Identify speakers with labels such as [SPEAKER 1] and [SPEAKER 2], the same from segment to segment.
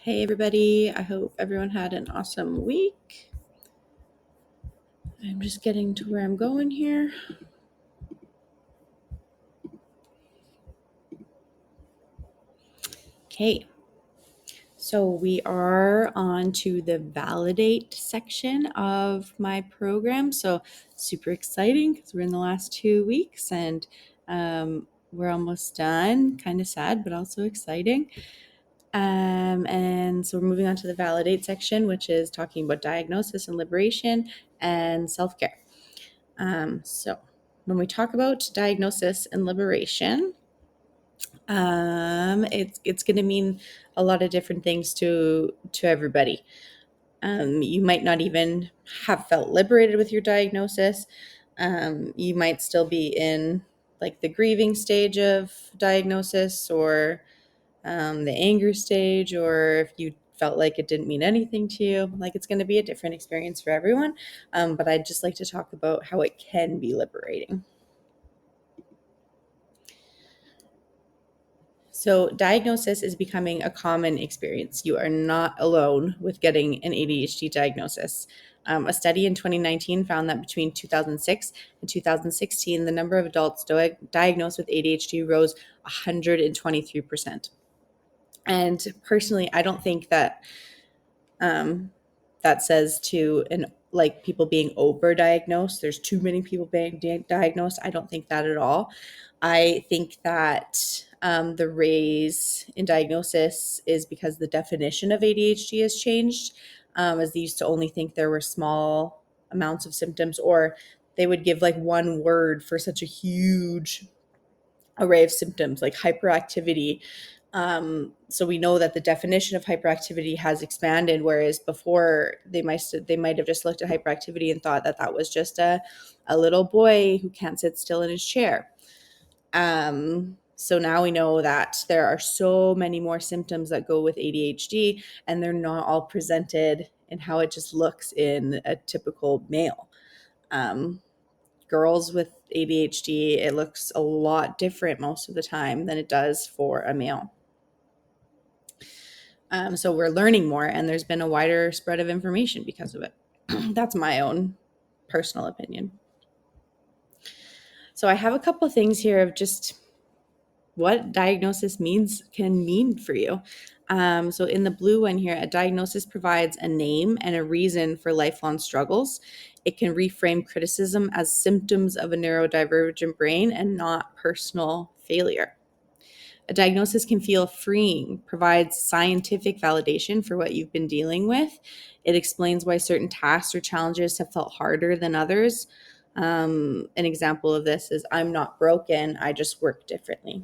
[SPEAKER 1] Hey everybody, I hope everyone had an awesome week. I'm just getting to where I'm going here. Okay, so we are on to the validate section of my program. So super exciting because we're in the last 2 weeks and we're almost done. Kind of sad, but also exciting. And so we're moving on to the validate section, which is talking about diagnosis and liberation and self-care. So when we talk about diagnosis and liberation, it's going to mean a lot of different things to everybody. You might not even have felt liberated with your diagnosis. You might still be in like the grieving stage of diagnosis or the anger stage, or if you felt like it didn't mean anything to you. Like, it's going to be a different experience for everyone. But I'd just like to talk about how it can be liberating. So, diagnosis is becoming a common experience. You are not alone with getting an ADHD diagnosis. A study in 2019 found that between 2006 and 2016, the number of adults diagnosed with ADHD rose 123%. And personally, I don't think that that says to like people being overdiagnosed. There's too many people being diagnosed. I don't think that at all. I think that the raise in diagnosis is because the definition of ADHD has changed, as they used to only think there were small amounts of symptoms, or they would give like one word for such a huge array of symptoms like hyperactivity. So we know that the definition of hyperactivity has expanded, whereas before they might have just looked at hyperactivity and thought that that was just a little boy who can't sit still in his chair. So now we know that there are so many more symptoms that go with ADHD, and they're not all presented in how it just looks in a typical male. Girls with ADHD, it looks a lot different most of the time than it does for a male. So we're learning more, and there's been a wider spread of information because of it. That's my own personal opinion. So I have a couple of things here of just what diagnosis can mean for you. So in the blue one here, a diagnosis provides a name and a reason for lifelong struggles. It can reframe criticism as symptoms of a neurodivergent brain and not personal failure. A diagnosis can feel freeing, provides scientific validation for what you've been dealing with. It explains why certain tasks or challenges have felt harder than others. An example of this is, I'm not broken, I just work differently.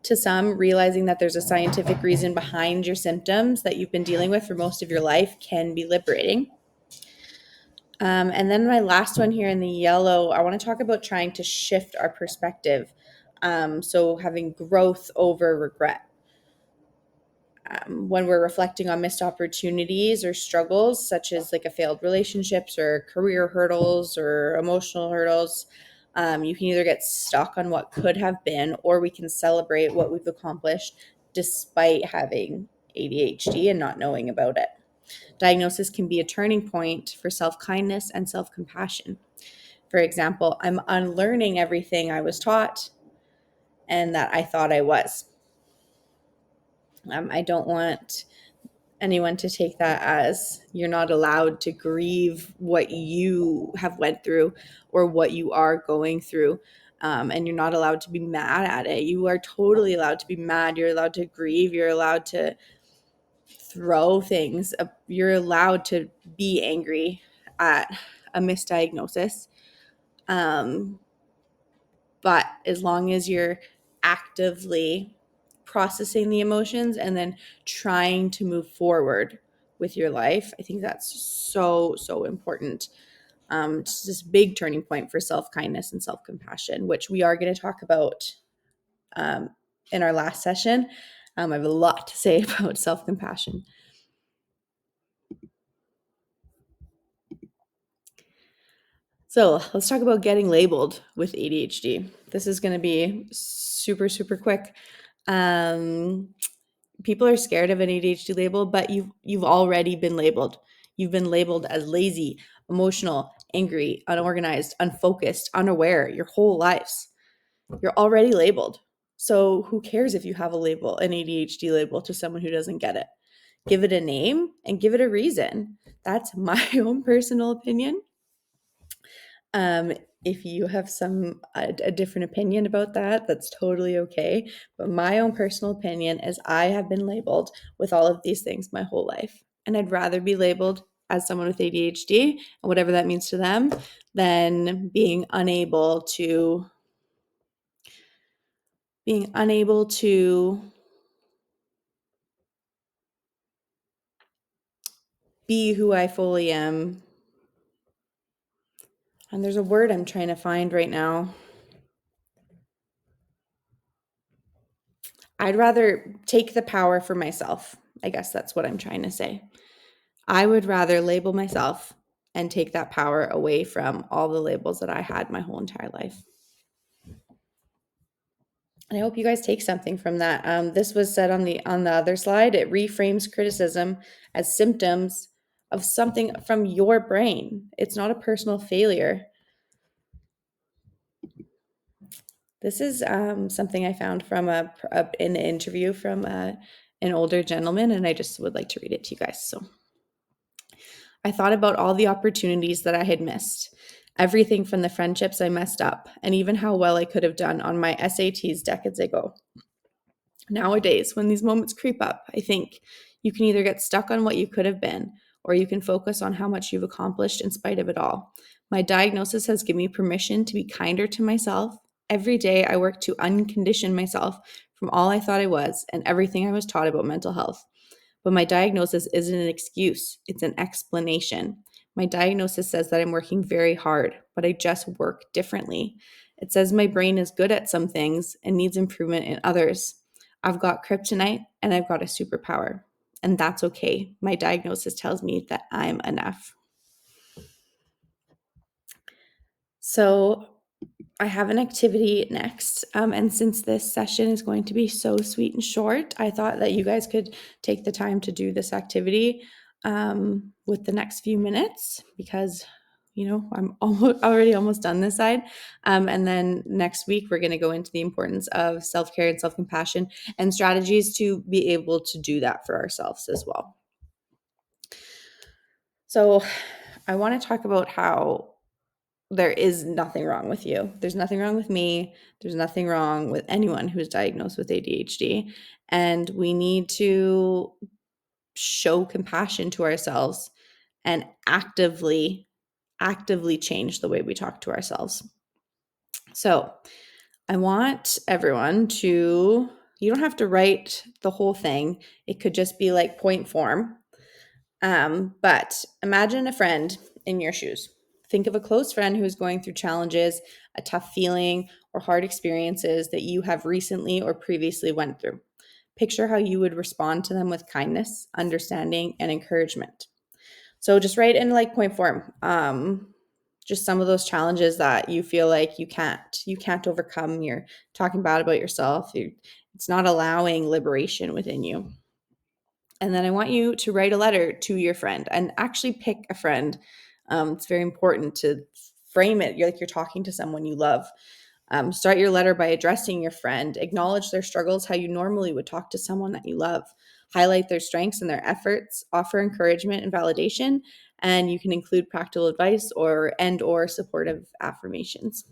[SPEAKER 1] To some, realizing that there's a scientific reason behind your symptoms that you've been dealing with for most of your life can be liberating. And then my last one here in the yellow, I want to talk about trying to shift our perspective. So having growth over regret. When we're reflecting on missed opportunities or struggles, such as like a failed relationships or career hurdles or emotional hurdles, you can either get stuck on what could have been, or we can celebrate what we've accomplished despite having ADHD and not knowing about it. Diagnosis can be a turning point for self-kindness and self-compassion. For example, I'm unlearning everything I was taught and that I thought I was. I don't want anyone to take that as you're not allowed to grieve what you have went through or what you are going through. And you're not allowed to be mad at it. You are totally allowed to be mad. You're allowed to grieve. You're allowed to throw things. You're allowed to be angry at a misdiagnosis. But as long as you're actively processing the emotions and then trying to move forward with your life, I think that's so, so important. It's this big turning point for self-kindness and self-compassion, which we are going to talk about in our last session. I have a lot to say about self-compassion. So let's talk about getting labeled with ADHD. This is going to be super, super quick. people are scared of an ADHD label, but you've already been labeled. You've been labeled as lazy, emotional, angry, unorganized, unfocused, unaware your whole lives. You're already labeled. So who cares if you have a label, an ADHD label, to someone who doesn't get it? Give it a name and give it a reason. That's my own personal opinion. Um, if you have a different opinion about that, that's totally okay. But my own personal opinion is I have been labeled with all of these things my whole life. And I'd rather be labeled as someone with ADHD and whatever that means to them than being unable to be who I fully am. And there's a word I'm trying to find right now. I'd rather take the power for myself. I guess that's what I'm trying to say. I would rather label myself and take that power away from all the labels that I had my whole entire life. And I hope you guys take something from that. This was said on the other slide. It reframes criticism as symptoms of something from your brain. It's not a personal failure. This is something I found from an interview from an older gentleman, and I just would like to read it to you guys. So, I thought about all the opportunities that I had missed, everything from the friendships I messed up, and even how well I could have done on my SATs decades ago. Nowadays, when these moments creep up, I think you can either get stuck on what you could have been, or you can focus on how much you've accomplished in spite of it all. My diagnosis has given me permission to be kinder to myself. Every day, I work to uncondition myself from all I thought I was and everything I was taught about mental health. But my diagnosis isn't an excuse, it's an explanation. My diagnosis says that I'm working very hard, but I just work differently. It says my brain is good at some things and needs improvement in others. I've got kryptonite and I've got a superpower. And that's okay. My diagnosis tells me that I'm enough. So I have an activity next. And since this session is going to be so sweet and short, I thought that you guys could take the time to do this activity with the next few minutes because, I'm already almost done this side. And then next week, we're going to go into the importance of self-care and self-compassion and strategies to be able to do that for ourselves as well. So I want to talk about how there is nothing wrong with you. There's nothing wrong with me. There's nothing wrong with anyone who's diagnosed with ADHD. And we need to show compassion to ourselves and actively change the way we talk to ourselves. So I want everyone you don't have to write the whole thing. It could just be like point form. But imagine a friend in your shoes. Think of a close friend who's going through challenges, a tough feeling, or hard experiences that you have recently or previously went through. Picture how you would respond to them with kindness, understanding, and encouragement. So just write in like point form. Just some of those challenges that you feel like you can't overcome. You're talking bad about yourself. It's not allowing liberation within you. And then I want you to write a letter to your friend and actually pick a friend. It's very important to frame it. You're talking to someone you love. Start your letter by addressing your friend. Acknowledge their struggles how you normally would talk to someone that you love. Highlight their strengths and their efforts. Offer encouragement and validation. And you can include practical advice or supportive affirmations.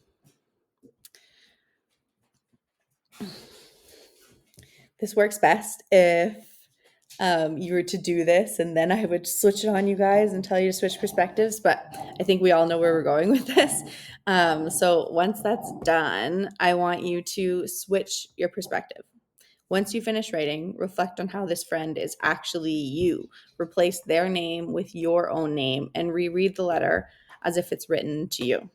[SPEAKER 1] This works best if you were to do this, and then I would switch it on you guys and tell you to switch perspectives. But I think we all know where we're going with this. So once that's done, I want you to switch your perspective. Once you finish writing, reflect on how this friend is actually you. Replace their name with your own name and reread the letter as if it's written to you.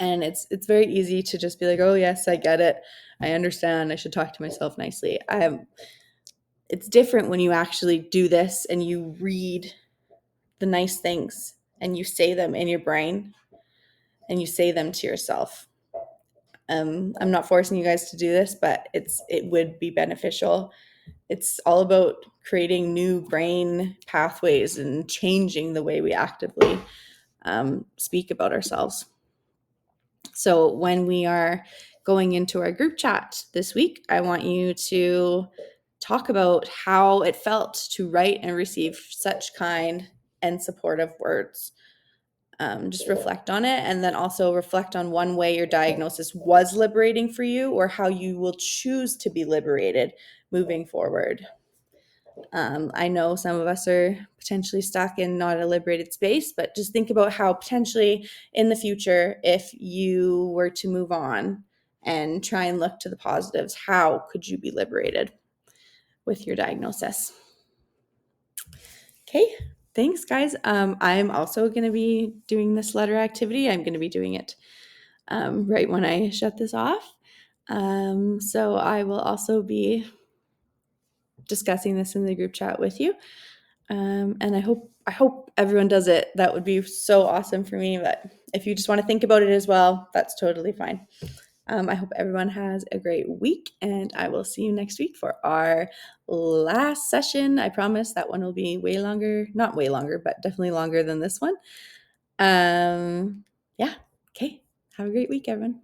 [SPEAKER 1] And it's very easy to just be like, oh yes, I get it. I understand. I should talk to myself nicely. It's different when you actually do this and you read the nice things and you say them in your brain and you say them to yourself. I'm not forcing you guys to do this, but it would be beneficial It's all about creating new brain pathways and changing the way we actively speak about ourselves. So when we are going into our group chat this week, I want you to talk about how it felt to write and receive such kind and supportive words. Just reflect on it, and then also reflect on one way your diagnosis was liberating for you or how you will choose to be liberated moving forward. I know some of us are potentially stuck in not a liberated space, but just think about how potentially in the future, if you were to move on and try and look to the positives, how could you be liberated with your diagnosis? Okay, thanks, guys. I'm also going to be doing this letter activity. I'm going to be doing it right when I shut this off. So I will also be discussing this in the group chat with you. And I hope everyone does it. That would be so awesome for me. But if you just want to think about it as well, that's totally fine. I hope everyone has a great week, and I will see you next week for our last session. I promise that one will be way longer, not way longer, but definitely longer than this one. Yeah. Okay. Have a great week, everyone.